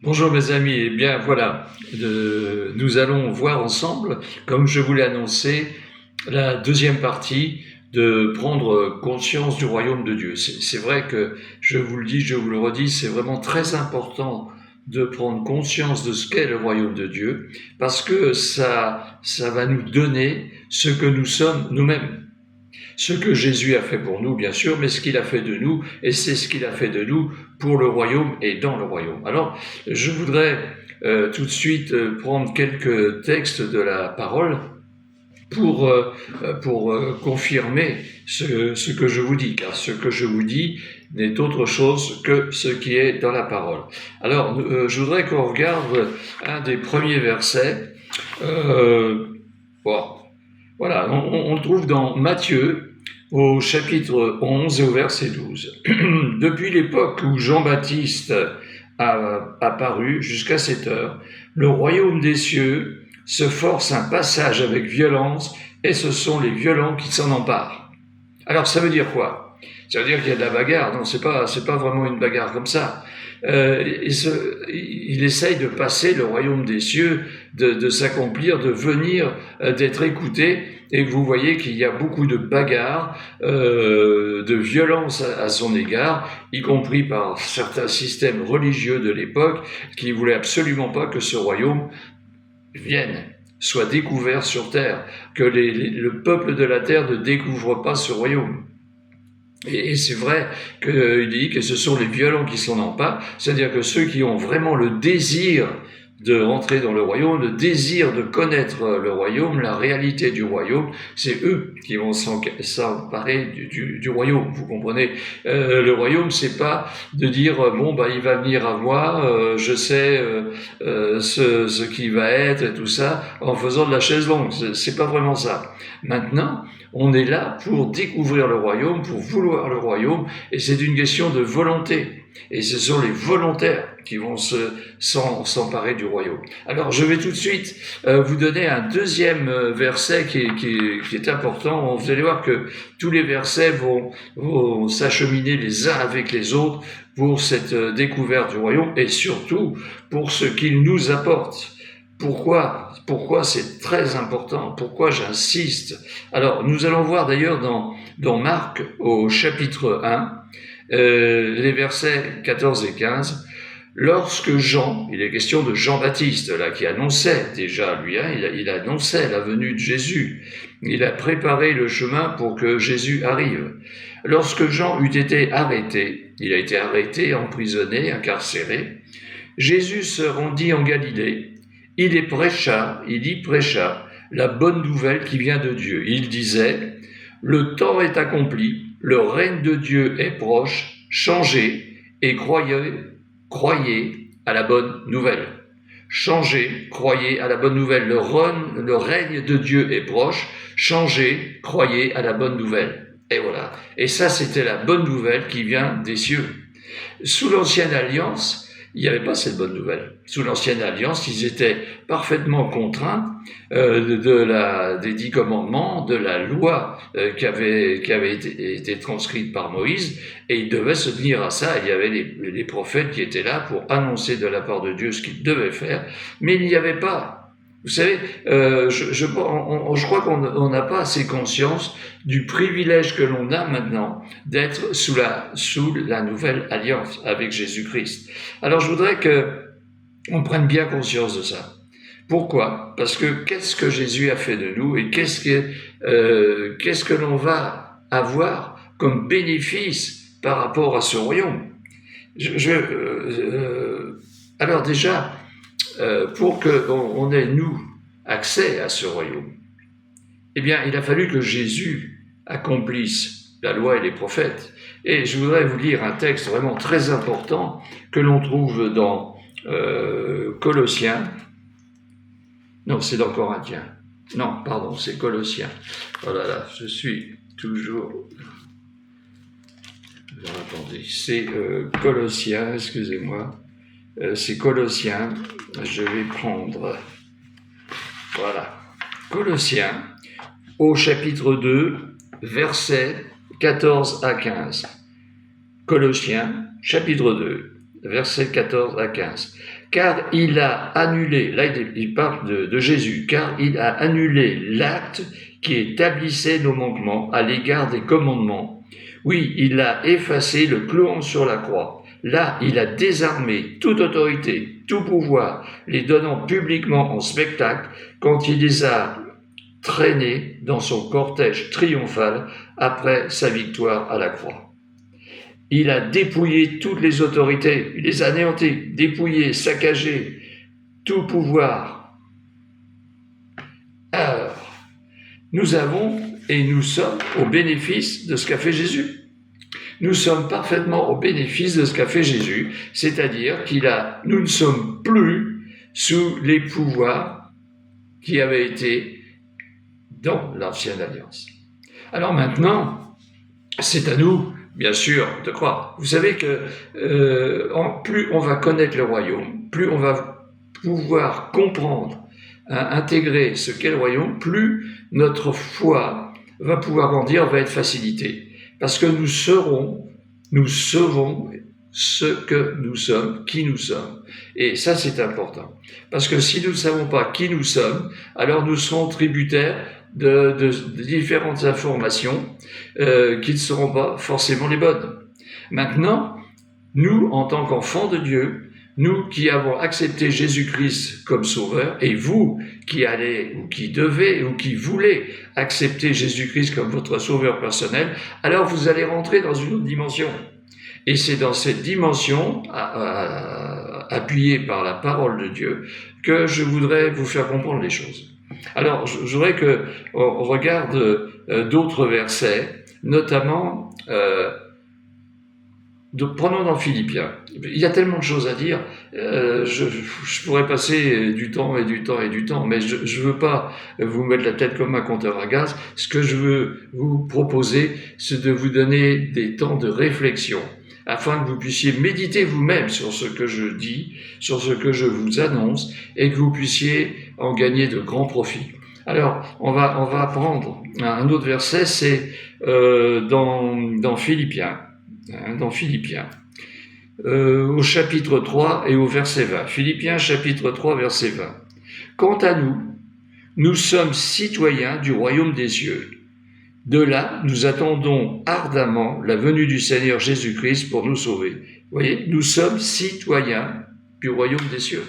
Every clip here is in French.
Bonjour mes amis, eh bien voilà, nous allons voir ensemble, comme je vous l'ai annoncé, la deuxième partie de prendre conscience du royaume de Dieu. C'est vrai que, je vous le dis, je vous le redis, c'est vraiment très important de prendre conscience de ce qu'est le royaume de Dieu, parce que ça va nous donner ce que nous sommes nous-mêmes. Ce que Jésus a fait pour nous, bien sûr, mais ce qu'il a fait de nous, et c'est ce qu'il a fait de nous pour le royaume et dans le royaume. Alors, je voudrais tout de suite prendre quelques textes de la parole pour confirmer ce que je vous dis, car ce que je vous dis n'est autre chose que ce qui est dans la parole. Alors, je voudrais qu'on regarde un des premiers versets. Bon, voilà, on le trouve dans Matthieu, au chapitre 11 et au verset 12. Depuis l'époque où Jean-Baptiste a apparu jusqu'à cette heure, le royaume des cieux se force un passage avec violence et ce sont les violents qui s'en emparent. Alors ça veut dire quoi? Ça veut dire qu'il y a de la bagarre. Non, c'est pas vraiment une bagarre comme ça. Il essaye de passer le royaume des cieux, de s'accomplir, de venir, d'être écouté. Et vous voyez qu'il y a beaucoup de bagarres, de violence à son égard, y compris par certains systèmes religieux de l'époque qui voulaient absolument pas que ce royaume vienne, soit découvert sur terre, que le peuple de la terre ne découvre pas ce royaume. Et c'est vrai qu'il dit que ce sont les violents qui s'en emparent, c'est-à-dire que ceux qui ont vraiment le désir de rentrer dans le royaume, le désir de connaître le royaume, la réalité du royaume, c'est eux qui vont s'emparer du royaume, vous comprenez. Le royaume, c'est pas de dire, bon, bah, il va venir à moi, je sais ce qui va être et tout ça, en faisant de la chaise longue, c'est pas vraiment ça. Maintenant, on est là pour découvrir le royaume, pour vouloir le royaume, et c'est une question de volonté. Et ce sont les volontaires qui vont s'emparer du royaume. Alors, je vais tout de suite vous donner un deuxième verset qui est important. Vous allez voir que tous les versets vont s'acheminer les uns avec les autres pour cette découverte du royaume et surtout pour ce qu'il nous apporte. Pourquoi c'est très important? Pourquoi j'insiste? Alors, nous allons voir d'ailleurs dans Marc, au chapitre 1, les versets 14 et 15, lorsque Jean, il est question de Jean-Baptiste, là, qui annonçait déjà, lui, il annonçait la venue de Jésus. Il a préparé le chemin pour que Jésus arrive. Lorsque Jean eut été arrêté, il a été arrêté, emprisonné, incarcéré, Jésus se rendit en Galilée. Il y prêcha la bonne nouvelle qui vient de Dieu. Il disait, le temps est accompli, le règne de Dieu est proche, changez et croyez à la bonne nouvelle. Changez, croyez à la bonne nouvelle. Le règne de Dieu est proche, changez, croyez à la bonne nouvelle. Et voilà. Et ça, c'était la bonne nouvelle qui vient des cieux. Sous l'Ancienne Alliance, il n'y avait pas cette bonne nouvelle. Sous l'Ancienne Alliance, ils étaient parfaitement contraints des 10 commandements, de la loi qui avait été transcrite par Moïse, et ils devaient se tenir à ça. Il y avait les prophètes qui étaient là pour annoncer de la part de Dieu ce qu'ils devaient faire, mais il n'y avait pas. Vous savez, je crois qu'on n'a pas assez conscience du privilège que l'on a maintenant d'être sous la nouvelle alliance avec Jésus-Christ. Alors je voudrais qu'on prenne bien conscience de ça. Pourquoi? Parce que qu'est-ce que Jésus a fait de nous et qu'est-ce que l'on va avoir comme bénéfice par rapport à ce royaume? Alors déjà, pour qu'on ait, nous, accès à ce royaume, eh bien, il a fallu que Jésus accomplisse la loi et les prophètes. Et je voudrais vous lire un texte vraiment très important que l'on trouve dans Colossiens. Non, c'est dans Corinthiens. Non, pardon, c'est Colossiens. Oh là là, je suis toujours... Alors, attendez, c'est Colossiens, excusez-moi. C'est Colossiens, je vais prendre, voilà, Colossiens, au chapitre 2, versets 14 à 15. Colossiens, chapitre 2, versets 14 à 15. car il a annulé, là il parle de Jésus, car il a annulé l'acte qui établissait nos manquements à l'égard des commandements. Oui, il a effacé le clouant sur la croix. Là, il a désarmé toute autorité, tout pouvoir, les donnant publiquement en spectacle quand il les a traînés dans son cortège triomphal après sa victoire à la croix. Il a dépouillé toutes les autorités, il les a anéanties, dépouillé, saccagé, tout pouvoir. Alors, nous avons et nous sommes au bénéfice de ce qu'a fait Jésus. Nous sommes parfaitement au bénéfice de ce qu'a fait Jésus, c'est-à-dire nous ne sommes plus sous les pouvoirs qui avaient été dans l'Ancienne Alliance. Alors maintenant, c'est à nous, bien sûr, de croire. Vous savez que plus on va connaître le royaume, plus on va pouvoir comprendre, intégrer ce qu'est le royaume, plus notre foi va pouvoir grandir, va être facilitée. Parce que nous saurons ce que nous sommes, qui nous sommes. Et ça, c'est important. Parce que si nous ne savons pas qui nous sommes, alors nous serons tributaires de différentes informations qui ne seront pas forcément les bonnes. Maintenant, nous, en tant qu'enfants de Dieu, nous qui avons accepté Jésus-Christ comme sauveur, et vous qui allez, ou qui devez, ou qui voulez accepter Jésus-Christ comme votre sauveur personnel, alors vous allez rentrer dans une autre dimension. Et c'est dans cette dimension, appuyée par la parole de Dieu, que je voudrais vous faire comprendre les choses. Alors, je voudrais qu'on regarde d'autres versets, notamment... prenons dans Philippiens. Il y a tellement de choses à dire, je pourrais passer du temps, mais je veux pas vous mettre la tête comme un compteur à gaz. Ce que je veux vous proposer, c'est de vous donner des temps de réflexion, afin que vous puissiez méditer vous-même sur ce que je dis, sur ce que je vous annonce, et que vous puissiez en gagner de grands profits. Alors, on va prendre un autre verset, c'est dans Philippiens. Dans Philippiens, au chapitre 3 et au verset 20. Philippiens, chapitre 3, verset 20. Quant à nous, nous sommes citoyens du royaume des cieux. De là, nous attendons ardemment la venue du Seigneur Jésus-Christ pour nous sauver. Vous voyez, nous sommes citoyens du royaume des cieux.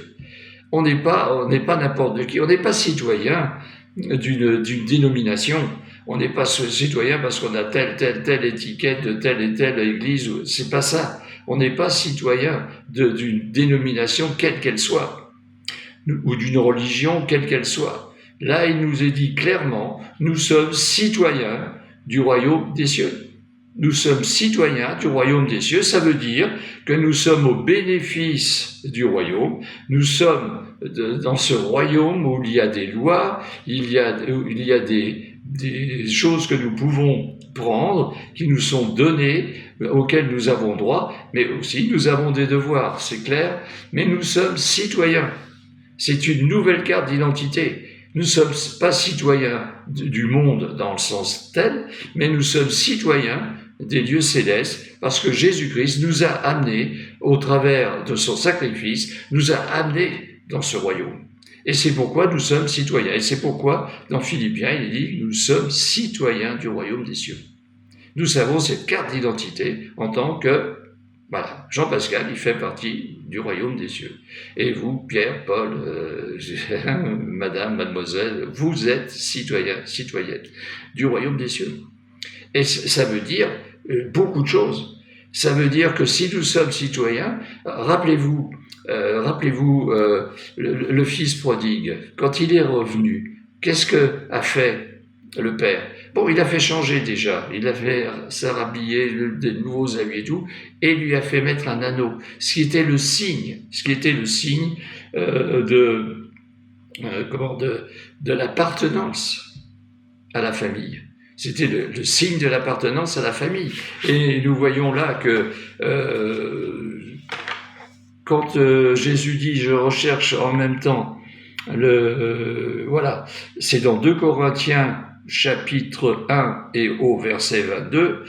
On n'est pas n'importe qui, on n'est pas citoyen d'une dénomination. On n'est pas citoyen parce qu'on a telle étiquette de telle et telle église. C'est pas ça. On n'est pas citoyen d'une dénomination quelle qu'elle soit, ou d'une religion quelle qu'elle soit. Là, il nous est dit clairement, nous sommes citoyens du royaume des cieux. Nous sommes citoyens du royaume des cieux. Ça veut dire que nous sommes au bénéfice du royaume. Nous sommes dans ce royaume où il y a des lois, il y a des choses que nous pouvons prendre, qui nous sont données, auxquelles nous avons droit, mais aussi nous avons des devoirs, c'est clair, mais nous sommes citoyens. C'est une nouvelle carte d'identité. Nous ne sommes pas citoyens du monde dans le sens tel, mais nous sommes citoyens des lieux célestes, parce que Jésus-Christ nous a amenés, au travers de son sacrifice, nous a amenés dans ce royaume. Et c'est pourquoi nous sommes citoyens. Et c'est pourquoi, dans Philippiens, il dit « Nous sommes citoyens du royaume des cieux ». Nous avons cette carte d'identité en tant que, voilà, Jean-Pascal, il fait partie du royaume des cieux. Et vous, Pierre, Paul, madame, mademoiselle, vous êtes citoyens, citoyennes du royaume des cieux. Et ça veut dire beaucoup de choses. Ça veut dire que si nous sommes citoyens, rappelez-vous le fils prodigue, quand il est revenu, qu'est-ce que a fait le père? Bon, il a fait changer déjà, il a fait s'habiller de nouveaux habits et tout, et lui a fait mettre un anneau, ce qui était le signe de l'appartenance à la famille. C'était le signe de l'appartenance à la famille. Et nous voyons là que quand Jésus dit « je recherche en même temps », voilà, c'est dans 2 Corinthiens chapitre 1 et au verset 22,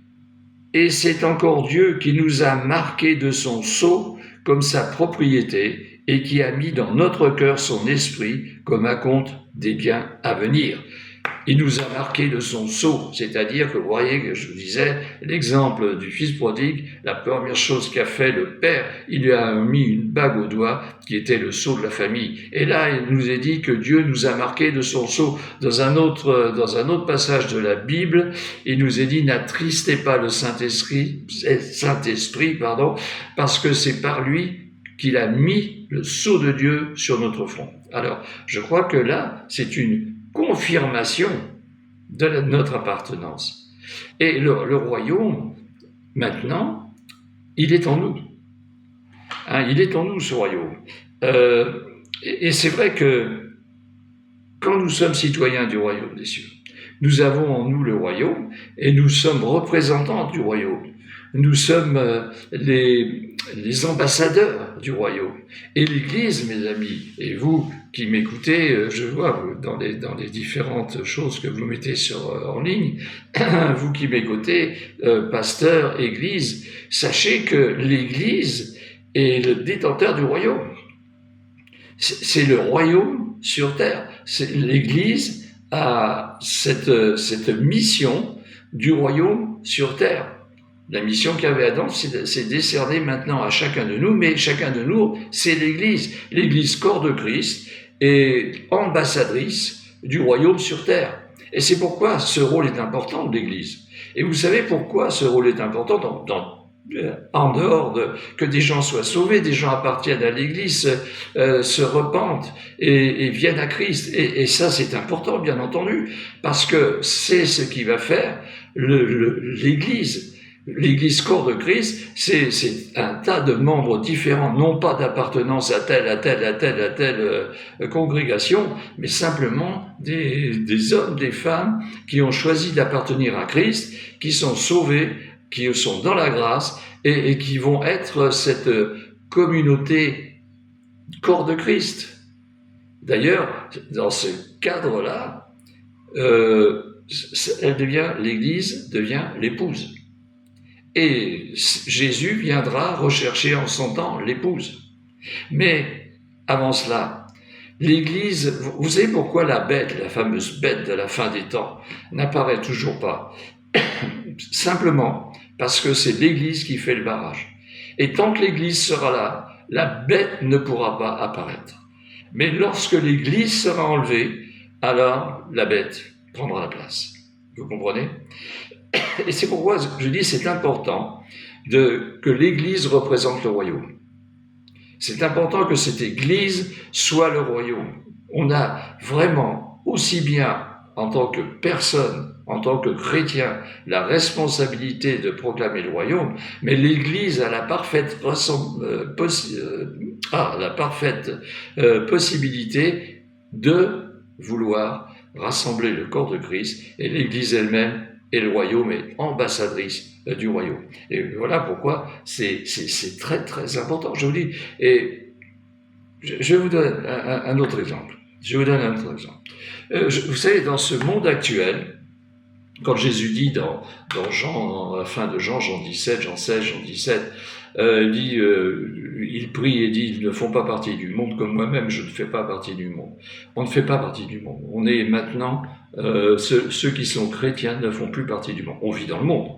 « Et c'est encore Dieu qui nous a marqués de son sceau comme sa propriété et qui a mis dans notre cœur son esprit comme acompte des biens à venir. Il nous a marqué de son sceau, c'est-à-dire que vous voyez, que je vous disais, l'exemple du fils prodigue, la première chose qu'a fait le père, il lui a mis une bague au doigt qui était le sceau de la famille. Et là, il nous est dit que Dieu nous a marqué de son sceau. Dans un autre passage de la Bible, il nous est dit, n'attristez pas le Saint-Esprit, parce que c'est par lui qu'il a mis le sceau de Dieu sur notre front. Alors, je crois que là, c'est une confirmation de notre appartenance. Et le royaume, maintenant, il est en nous. Il est en nous, ce royaume. Et c'est vrai que quand nous sommes citoyens du royaume des cieux, nous avons en nous le royaume et nous sommes représentants du royaume. Nous sommes les ambassadeurs du royaume. Et l'Église, mes amis, et vous qui m'écoutez, je vois dans les différentes choses que vous mettez en ligne, vous qui m'écoutez, pasteur, Église, sachez que l'Église est le détenteur du royaume. C'est le royaume sur terre. L'Église a cette mission du royaume sur terre. La mission qu'avait Adam, c'est décerné maintenant à chacun de nous, mais chacun de nous, c'est l'Église. L'Église, corps de Christ, est ambassadrice du royaume sur terre. Et c'est pourquoi ce rôle est important de l'Église. Et vous savez pourquoi ce rôle est important en dehors que des gens soient sauvés, des gens appartiennent à l'Église, se repentent et viennent à Christ. Et ça, c'est important, bien entendu, parce que c'est ce qui va faire l'Église. L'Église corps de Christ, c'est un tas de membres différents, non pas d'appartenance à telle congrégation, mais simplement des hommes, des femmes qui ont choisi d'appartenir à Christ, qui sont sauvés, qui sont dans la grâce et qui vont être cette communauté corps de Christ. D'ailleurs, dans ce cadre-là, l'Église devient l'épouse. Et Jésus viendra rechercher en son temps l'épouse. Mais avant cela, l'Église, vous savez pourquoi la fameuse bête de la fin des temps, n'apparaît toujours pas? Simplement parce que c'est l'Église qui fait le barrage. Et tant que l'Église sera là, la bête ne pourra pas apparaître. Mais lorsque l'Église sera enlevée, alors la bête prendra la place. Vous comprenez? Et c'est pourquoi je dis c'est important que l'Église représente le royaume. C'est important que cette Église soit le royaume. On a vraiment, aussi bien en tant que personne, en tant que chrétien, la responsabilité de proclamer le royaume, mais l'Église a la parfaite possibilité de vouloir rassembler le corps de Christ, et l'Église elle-même et le royaume est ambassadrice du royaume. Et voilà pourquoi c'est très très important, je vous dis. Et je vous donne un autre exemple. Vous savez, dans ce monde actuel, quand Jésus dit dans la fin de Jean 17, Jean 16, Jean 17, il prie et dit, ils ne font pas partie du monde comme moi-même, je ne fais pas partie du monde. On ne fait pas partie du monde. On est maintenant, ceux qui sont chrétiens ne font plus partie du monde. On vit dans le monde.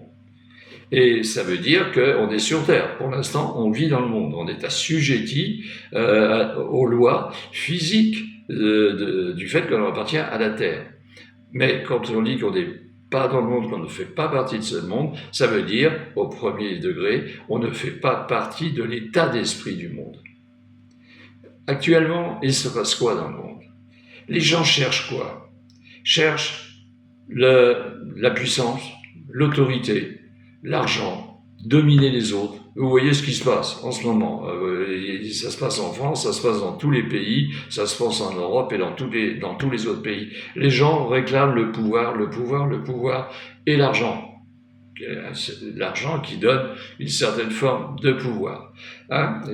Et ça veut dire qu'on est sur terre. Pour l'instant, on vit dans le monde. On est assujetti aux lois physiques du fait qu'on appartient à la terre. Mais quand on dit qu'on n'est pas dans le monde, qu'on ne fait pas partie de ce monde, ça veut dire, au premier degré, on ne fait pas partie de l'état d'esprit du monde. Actuellement, il se passe quoi dans le monde? Les gens cherchent quoi? Cherchent la puissance, l'autorité, l'argent, dominer les autres. Vous voyez ce qui se passe en ce moment. Ça se passe en France, ça se passe dans tous les pays, ça se passe en Europe et dans tous les autres pays. Les gens réclament le pouvoir et l'argent. L'argent qui donne une certaine forme de pouvoir.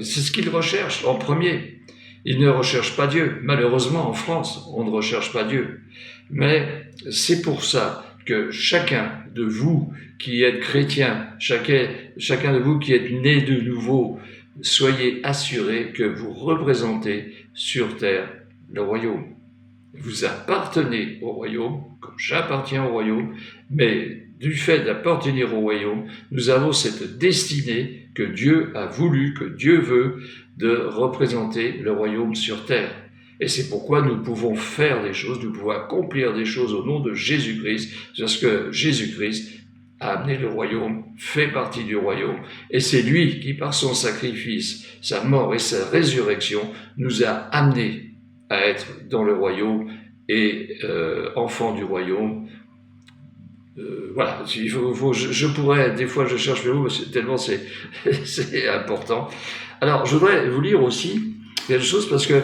C'est ce qu'ils recherchent en premier. Ils ne recherchent pas Dieu. Malheureusement, en France, on ne recherche pas Dieu. Mais c'est pour ça que chacun de vous qui êtes chrétien, chacun de vous qui êtes né de nouveau, soyez assurés que vous représentez sur terre le royaume. Vous appartenez au royaume, comme j'appartiens au royaume, mais du fait d'appartenir au royaume, nous avons cette destinée que Dieu a voulu, que Dieu veut, de représenter le royaume sur terre. Et c'est pourquoi nous pouvons faire des choses, nous pouvons accomplir des choses au nom de Jésus-Christ, parce que Jésus-Christ a amené le royaume, fait partie du royaume, et c'est lui qui, par son sacrifice, sa mort et sa résurrection, nous a amenés à être dans le royaume et enfants du royaume. Voilà, je pourrais, des fois je cherche mes mots, tellement c'est important. Alors, je voudrais vous lire aussi quelque chose parce que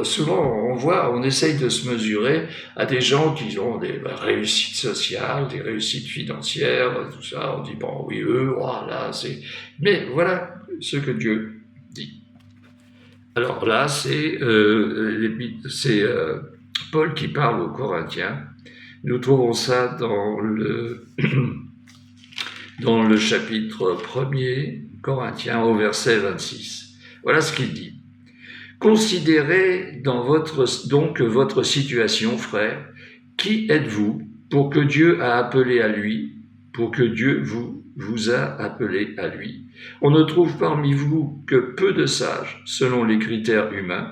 souvent on essaye de se mesurer à des gens qui ont des réussites sociales, des réussites financières, tout ça. On dit bon, oui, eux, voilà, c'est. Mais voilà ce que Dieu dit. Alors là, c'est Paul qui parle aux Corinthiens. Nous trouvons ça dans le chapitre 1er, Corinthiens, au verset 26. Voilà ce qu'il dit. Considérez donc votre situation, frères. Qui êtes-vous pour que Dieu a appelé à lui, pour que Dieu vous a appelé à lui? On ne trouve parmi vous que peu de sages, selon les critères humains,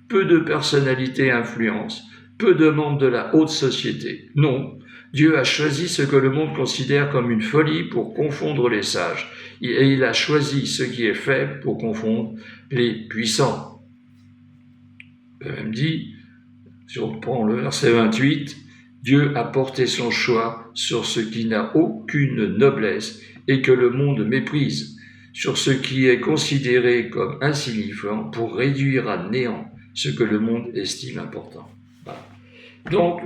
peu de personnalités influentes, peu de membres de la haute société. Non, Dieu a choisi ce que le monde considère comme une folie pour confondre les sages, et il a choisi ce qui est faible pour confondre les puissants. Il même dit, si on prend le verset 28, Dieu a porté son choix sur ce qui n'a aucune noblesse et que le monde méprise, sur ce qui est considéré comme insignifiant pour réduire à néant ce que le monde estime important. Voilà. Donc,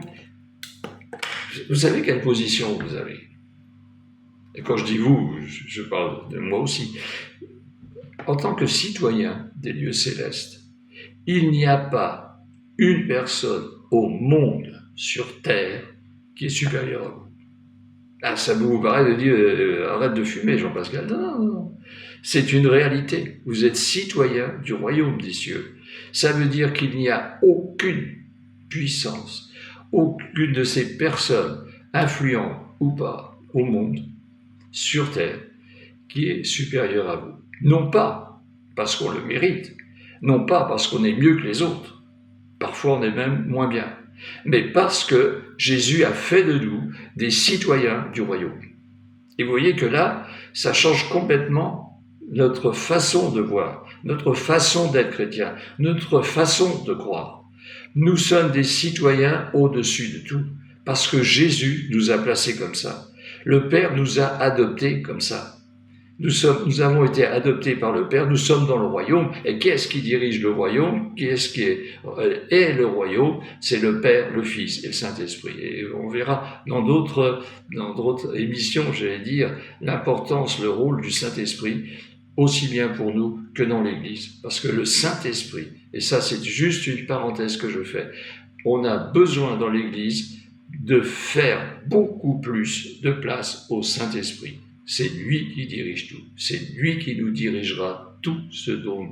vous savez quelle position vous avez. Et quand je dis vous, je parle de moi aussi. En tant que citoyen des lieux célestes, il n'y a pas une personne au monde, sur Terre, qui est supérieure à vous. Ah, ça vous paraît de dire arrête de fumer, Jean-Pascal. Non. C'est une réalité. Vous êtes citoyen du royaume des cieux. Ça veut dire qu'il n'y a aucune puissance, aucune de ces personnes, influentes ou pas, au monde, sur Terre, qui est supérieure à vous. Non pas parce qu'on le mérite, non pas parce qu'on est mieux que les autres, parfois on est même moins bien, mais parce que Jésus a fait de nous des citoyens du royaume. Et vous voyez que là, ça change complètement notre façon de voir, notre façon d'être chrétien, notre façon de croire. Nous sommes des citoyens au-dessus de tout, parce que Jésus nous a placés comme ça. Le Père nous a adoptés comme ça. Nous avons été adoptés par le Père, nous sommes dans le royaume. Et qui est-ce qui dirige le royaume? Qui est-ce qui est le royaume? C'est le Père, le Fils et le Saint-Esprit. Et on verra dans d'autres émissions, j'allais dire, l'importance, le rôle du Saint-Esprit, aussi bien pour nous que dans l'Église. Parce que le Saint-Esprit, et ça c'est juste une parenthèse que je fais, on a besoin dans l'Église de faire beaucoup plus de place au Saint-Esprit. C'est lui qui dirige tout. C'est lui qui nous dirigera tout ce dont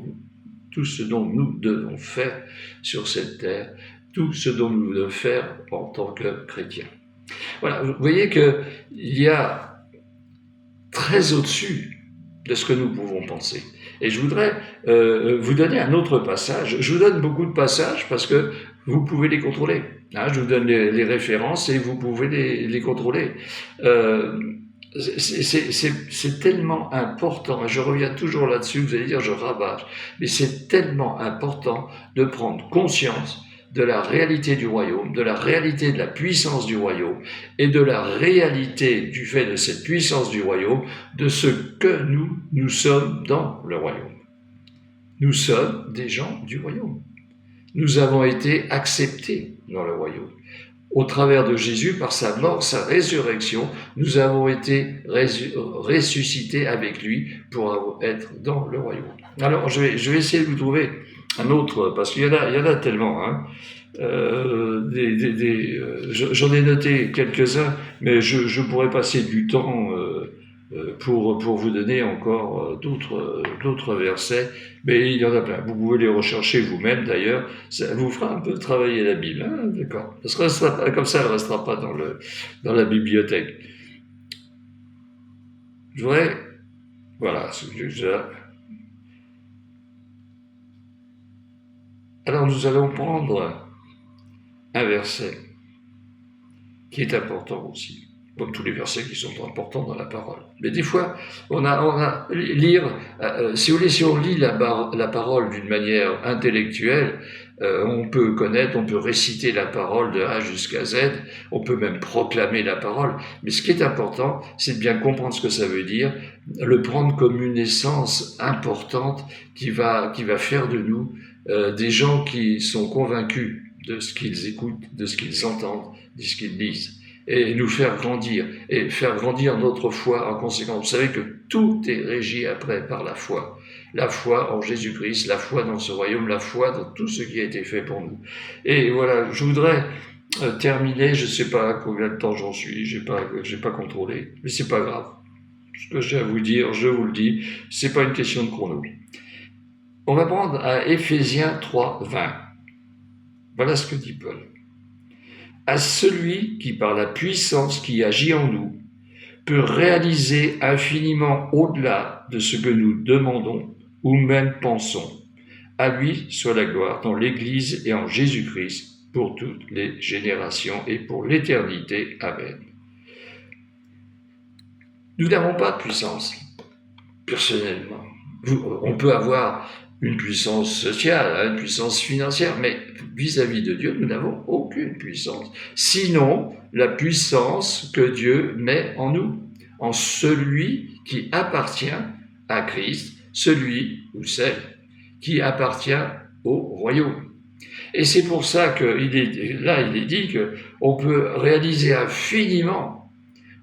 nous devons faire sur cette terre, tout ce dont nous devons faire en tant que chrétiens. Voilà, vous voyez qu'il y a très au-dessus de ce que nous pouvons penser. Et je voudrais vous donner un autre passage. Je vous donne beaucoup de passages parce que vous pouvez les contrôler. Je vous donne les références et vous pouvez les contrôler. C'est tellement important, et je reviens toujours là-dessus, vous allez dire je rabâche, mais c'est tellement important de prendre conscience de la réalité du royaume, de la réalité de la puissance du royaume, et de la réalité du fait de cette puissance du royaume, de ce que nous sommes dans le royaume. Nous sommes des gens du royaume. Nous avons été acceptés dans le royaume. Au travers de Jésus, par sa mort, sa résurrection, nous avons été ressuscités avec lui pour être dans le royaume. Alors, je vais essayer de vous trouver un autre, parce qu'il y en a tellement. J'en ai noté quelques-uns, mais je pourrais passer du temps pour vous donner encore d'autres versets, mais il y en a plein. Vous pouvez les rechercher vous-même d'ailleurs, ça vous fera un peu travailler la Bible, hein, d'accord. Comme ça, elle ne restera pas dans la bibliothèque. Je voudrais, voilà, alors nous allons prendre un verset qui est important aussi, comme tous les versets qui sont importants dans la parole. Mais des fois, si vous voulez, si on lit la parole d'une manière intellectuelle, on peut connaître, on peut réciter la parole de A jusqu'à Z, on peut même proclamer la parole, mais ce qui est important, c'est de bien comprendre ce que ça veut dire, le prendre comme une essence importante qui va faire de nous des gens qui sont convaincus de ce qu'ils écoutent, de ce qu'ils entendent, de ce qu'ils lisent, et nous faire grandir notre foi en conséquence. Vous savez que tout est régi après par la foi en Jésus-Christ, la foi dans ce royaume, la foi dans tout ce qui a été fait pour nous. Et voilà, je voudrais terminer, je ne sais pas combien de temps j'en suis, j'ai pas contrôlé, mais c'est pas grave. Ce que j'ai à vous dire, je vous le dis, c'est pas une question de chrono. On va prendre à Éphésiens 3, 20. Voilà ce que dit Paul. À celui qui, par la puissance qui agit en nous, peut réaliser infiniment au-delà de ce que nous demandons ou même pensons. À lui soit la gloire dans l'Église et en Jésus-Christ pour toutes les générations et pour l'éternité. Amen. Nous n'avons pas de puissance, personnellement. On peut avoir une puissance sociale, une puissance financière, mais vis-à-vis de Dieu, nous n'avons aucune puissance. Sinon, la puissance que Dieu met en nous, en celui qui appartient à Christ, celui ou celle qui appartient au royaume. Et c'est pour ça qu'il est dit qu'on peut réaliser infiniment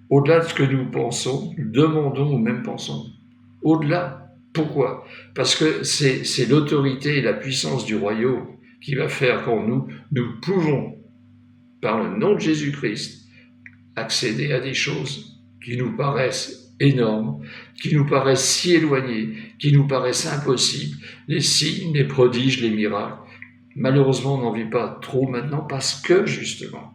au-delà de ce que nous pensons, nous demandons ou même pensons. Au-delà. Pourquoi ? Parce que c'est l'autorité et la puissance du royaume qui va faire qu'en nous pouvons, par le nom de Jésus-Christ, accéder à des choses qui nous paraissent énormes, qui nous paraissent si éloignées, qui nous paraissent impossibles, les signes, les prodiges, les miracles. Malheureusement, on n'en vit pas trop maintenant parce que, justement,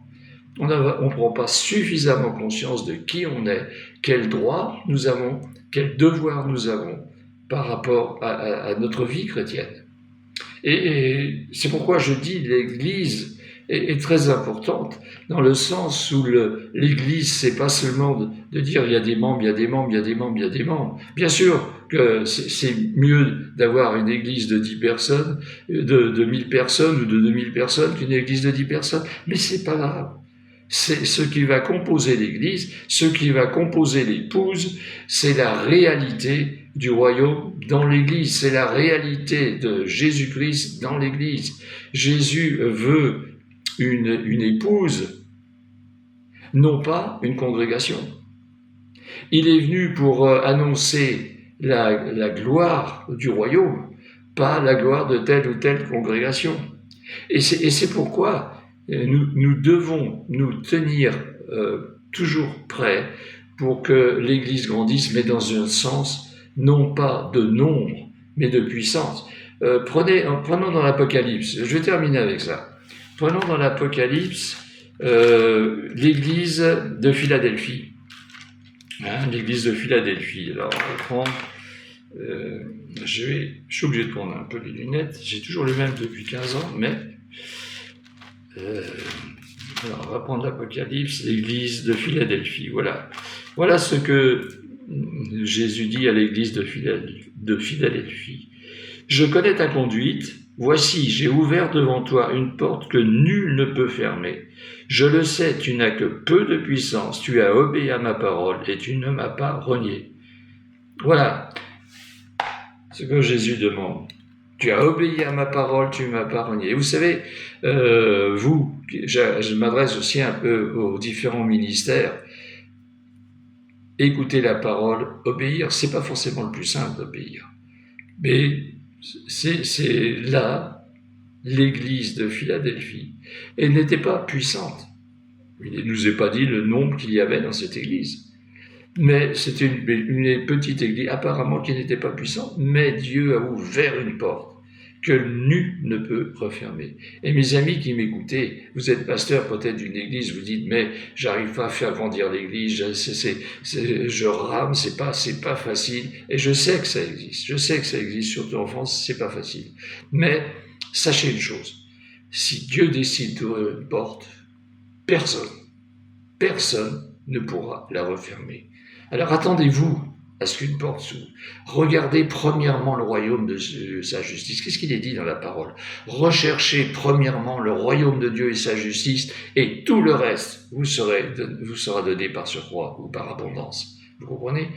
on ne prend pas suffisamment conscience de qui on est, quels droits nous avons, quels devoirs nous avons par rapport à notre vie chrétienne. Et c'est pourquoi je dis l'Église est très importante, dans le sens où l'Église, c'est pas seulement de dire il y a des membres, il y a des membres, il y a des membres, il y a des membres. Bien sûr que c'est mieux d'avoir une Église de 10 personnes, de 1000 personnes ou de 2000 personnes qu'une Église de 10 personnes, mais c'est pas grave. C'est ce qui va composer l'Église, ce qui va composer l'épouse, c'est la réalité du royaume dans l'Église, c'est la réalité de Jésus-Christ dans l'Église. Jésus veut une épouse, non pas une congrégation. Il est venu pour annoncer la gloire du royaume, pas la gloire de telle ou telle congrégation. Et c'est pourquoi nous devons nous tenir toujours prêts pour que l'Église grandisse, mais dans un sens non pas de nombre, mais de puissance. Prenons dans l'Apocalypse, je vais terminer avec ça. Prenons dans l'Apocalypse l'Église de Philadelphie. L'Église de Philadelphie. Alors, on va prendre... je suis obligé de prendre un peu les lunettes. J'ai toujours les mêmes depuis 15 ans, mais... alors, on va prendre l'Apocalypse, l'Église de Philadelphie. Voilà ce que Jésus dit à l'Église de Philadelphie. Je connais ta conduite. Voici, j'ai ouvert devant toi une porte que nul ne peut fermer. Je le sais, tu n'as que peu de puissance. Tu as obéi à ma parole et tu ne m'as pas renié. Voilà ce que Jésus demande. Tu as obéi à ma parole, tu ne m'as pas renié. Vous savez, je m'adresse aussi un peu aux différents ministères. Écouter la parole, obéir, c'est pas forcément le plus simple d'obéir. Mais c'est là l'Église de Philadelphie. Elle n'était pas puissante. Il ne nous est pas dit le nombre qu'il y avait dans cette Église. Mais c'était une petite église, apparemment qui n'était pas puissante, mais Dieu a ouvert une porte que nul ne peut refermer. Et mes amis qui m'écoutez, vous êtes pasteur peut-être d'une église, vous dites, mais j'arrive pas à faire grandir l'église, je rame, c'est pas facile. Et je sais que ça existe, surtout en France, c'est pas facile. Mais sachez une chose, si Dieu décide d'ouvrir une porte, personne ne pourra la refermer. Alors attendez-vous à ce qu'une porte s'ouvre. Regardez premièrement le royaume de sa justice. Qu'est-ce qu'il est dit dans la parole? Recherchez premièrement le royaume de Dieu et sa justice, et tout le reste vous sera donné par surcroît ou par abondance. Vous comprenez?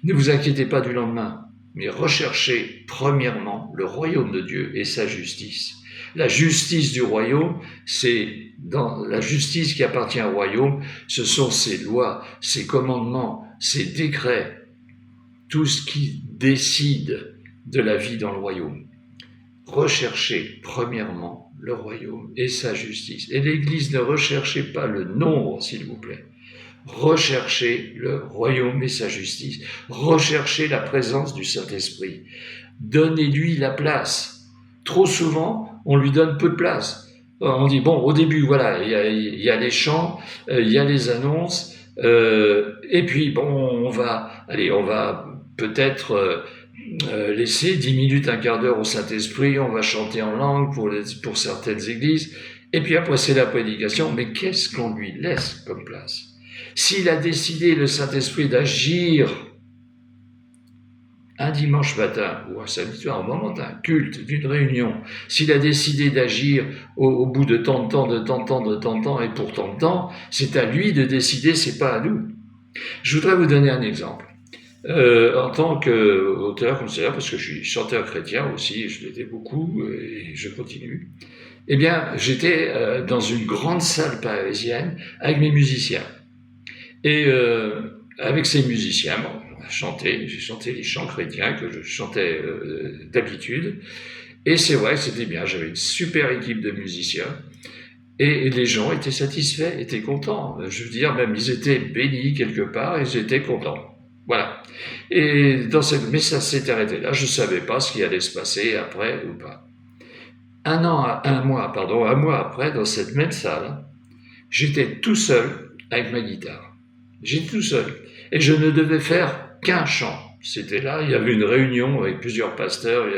Ne vous inquiétez pas du lendemain, mais recherchez premièrement le royaume de Dieu et sa justice. La justice du royaume, c'est dans la justice qui appartient au royaume, ce sont ses lois, ses commandements, ses décrets, tout ce qui décide de la vie dans le royaume. Recherchez premièrement le royaume et sa justice. Et l'Église, ne recherchez pas le nombre, s'il vous plaît. Recherchez le royaume et sa justice. Recherchez la présence du Saint-Esprit. Donnez-lui la place. Trop souvent, on lui donne peu de place. On dit, bon, au début, voilà, il y a les chants, il y a les annonces, et puis, bon, on va peut-être laisser 10 minutes, un quart d'heure au Saint-Esprit, on va chanter en langue pour certaines églises, et puis après, c'est la prédication, mais qu'est-ce qu'on lui laisse comme place? S'il a décidé, le Saint-Esprit, d'agir un dimanche matin, ou un samedi soir, au moment d'un culte, d'une réunion, s'il a décidé d'agir au bout de tant de temps, et pour tant de temps, c'est à lui de décider, c'est pas à nous. Je voudrais vous donner un exemple. En tant qu'auteur, conseiller, parce que je suis chanteur chrétien aussi, et je l'étais beaucoup, et je continue, eh bien, j'étais dans une grande salle parisienne avec mes musiciens. Et avec ces musiciens, bon, j'ai chanté les chants chrétiens que je chantais d'habitude, et c'est vrai que c'était bien, j'avais une super équipe de musiciens, et les gens étaient satisfaits, étaient contents, je veux dire, même ils étaient bénis quelque part, ils étaient contents, voilà. Mais ça s'est arrêté là, je ne savais pas ce qui allait se passer après ou pas. Un mois après, dans cette même salle, j'étais tout seul avec ma guitare. J'étais tout seul. Et je ne devais faire qu'un chant. C'était là, il y avait une réunion avec plusieurs pasteurs, il y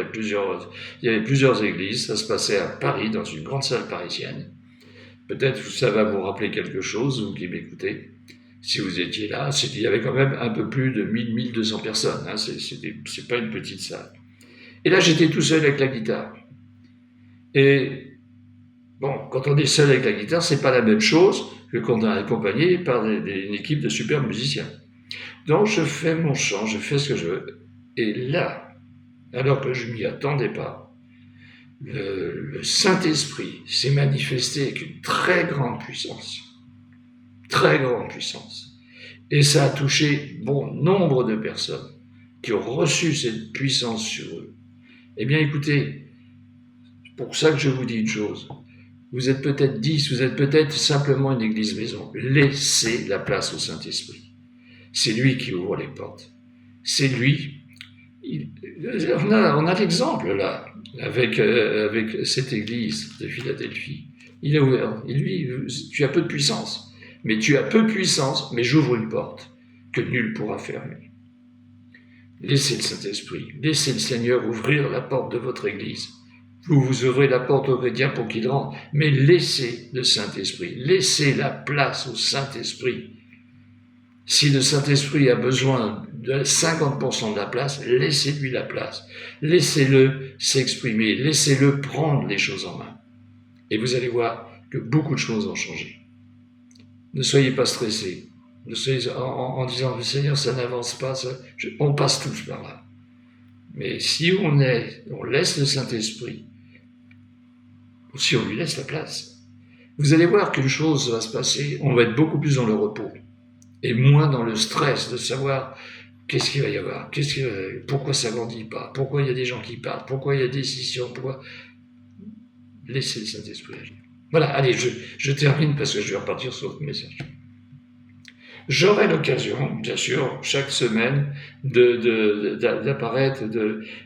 avait plusieurs églises. Ça se passait à Paris, dans une grande salle parisienne. Peut-être ça va vous rappeler quelque chose, vous qui m'écoutez. Si vous étiez là, il y avait quand même un peu plus de 1200 personnes. Hein, c'est pas une petite salle. Et là, j'étais tout seul avec la guitare. Et bon, quand on est seul avec la guitare, c'est pas la même chose que quand on est accompagné par une équipe de super musiciens. Donc je fais mon chant, je fais ce que je veux. Et là, alors que je m'y attendais pas, le Saint-Esprit s'est manifesté avec une très grande puissance. Très grande puissance. Et ça a touché bon nombre de personnes qui ont reçu cette puissance sur eux. Eh bien écoutez, c'est pour ça que je vous dis une chose. Vous êtes peut-être 10, vous êtes peut-être simplement une église maison. Laissez la place au Saint-Esprit. C'est lui qui ouvre les portes. C'est lui. On a l'exemple là, avec cette église de Philadelphie. Il a ouvert. Et lui, tu as peu de puissance. Mais j'ouvre une porte que nul pourra fermer. Laissez le Saint-Esprit, laissez le Seigneur ouvrir la porte de votre église. Vous ouvrez la porte aux chrétiens pour qu'ils rentrent, mais laissez le Saint-Esprit, laissez la place au Saint-Esprit. Si le Saint-Esprit a besoin de 50% de la place, laissez-lui la place. Laissez-le s'exprimer, laissez-le prendre les choses en main. Et vous allez voir que beaucoup de choses ont changé. Ne soyez pas stressés. Ne soyez en disant, Seigneur, ça n'avance pas, on passe tous par là. Mais si on laisse le Saint-Esprit, ou si on lui laisse la place, vous allez voir qu'une chose va se passer, on va être beaucoup plus dans le repos, et moins dans le stress de savoir qu'est-ce qu'il va y avoir, pourquoi ça ne grandit pas, pourquoi il y a des gens qui partent, pourquoi il y a des décisions, pourquoi... Laissez le Saint-Esprit agir. Voilà, allez, je termine parce que je vais repartir sur votre message. J'aurai l'occasion, bien sûr, chaque semaine d'apparaître.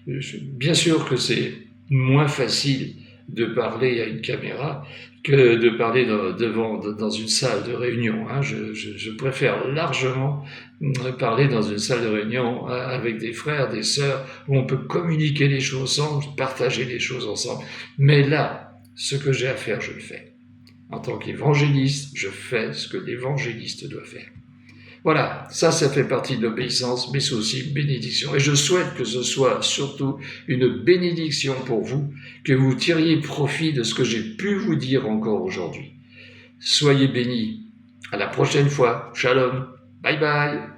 Bien sûr que c'est moins facile de parler à une caméra que de parler dans une salle de réunion. Hein. Je préfère largement parler dans une salle de réunion avec des frères, des sœurs, où on peut communiquer les choses ensemble, partager les choses ensemble. Mais là, ce que j'ai à faire, je le fais. En tant qu'évangéliste, je fais ce que l'évangéliste doit faire. Voilà, ça fait partie de l'obéissance, mais c'est aussi une bénédiction. Et je souhaite que ce soit surtout une bénédiction pour vous, que vous tiriez profit de ce que j'ai pu vous dire encore aujourd'hui. Soyez bénis. À la prochaine fois. Shalom. Bye bye.